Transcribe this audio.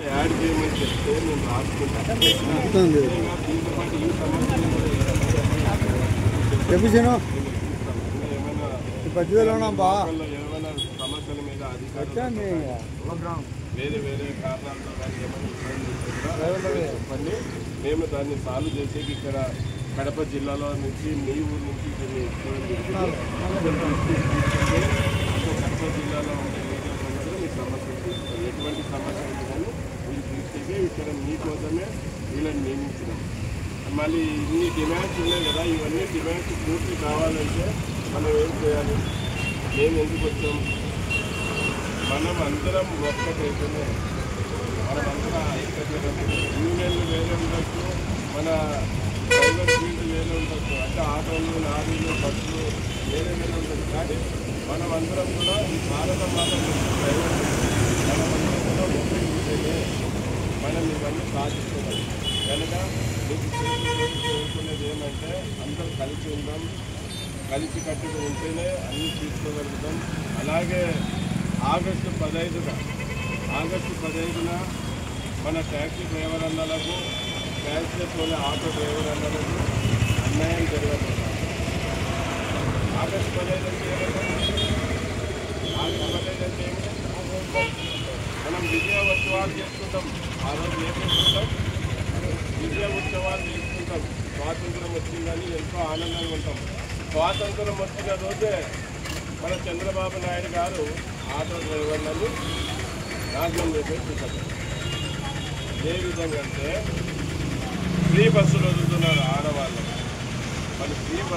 Add చేయమని చెప్తే నేను రాసుకుంటాను. దీంతో పాటు ఈ సమస్యలు కూడా ఏమైనా సమస్యల మీద అధికారులు వేరే వేరే కారణాలతో కానీ ఏమైనా ఇబ్బంది చెప్పండి. మేము దాన్ని సాల్వ్ చేసేకి ఇక్కడ కడప జిల్లాలో నుంచి మీ ఊరు నుంచి కొన్ని కడప జిల్లాలో ఉండే మీడియా మీ సమస్యలు తీసుకోండి. ఎటువంటి సమస్య ఉంది కానీ మీరు తీసుకెళ్ళి ఇక్కడ మీకోసమే వీళ్ళని నియమించినాం. మళ్ళీ ఇన్ని డిమాండ్స్ ఉన్నాయి కదా, ఇవన్నీ డిమాండ్స్ పూర్తి కావాలంటే మనం ఏం చేయాలి? మేము ఎందుకు వచ్చాం? మనం అందరం ఒక్కటైతేనే మనమంతా ఐక్యత. యూనియన్లు వేరే ఉండొచ్చు, మన ప్రైవేట్ ఫీల్డ్ వేరే ఉండొచ్చు, అంటే ఆటోలు లారీలు బస్సులు వేరే వేరే ఉండొచ్చు. కానీ మనమందరం కూడా ఈ భారత మాత ప్రైవేట్ మనమందరం కూడా ఒకే ఉంటేనే మనం ఇవన్నీ సాధిస్తున్నాం. కనుక మీకు కోరుకునేది ఏమంటే అందరూ కలిసి ఉందాం, కలిసి కట్టుకు ఉంటేనే అన్నీ తీసుకోగలుగుతాం. అలాగే ఆగస్టు 15న మన ట్యాక్సీ డ్రైవర్ అన్నలకు, ట్యాక్సీలోని ఆటో డ్రైవర్ అన్నలకు అన్యాయం జరగబోతుంది. ఆగస్టు 15 అంటే మనం విజయ ఉత్సవాలు చేసుకుంటాం. ఆ రోజు ఏం చేసుకుంటాం? విజయ ఉత్సవాలు చేసుకుంటాం. స్వాతంత్రం వచ్చిందని ఎంతో ఆనందంగా ఉంటాం. స్వాతంత్రం వచ్చిన రోజే మన చంద్రబాబు నాయుడు గారు ఆటో డ్రైవర్లను నాశనం చేసే చూసారు. ఏ విధంగా అంటే ఫ్రీ బస్సులు వదులుతున్నారు ఆడవాళ్ళకి. వాళ్ళు ఫ్రీ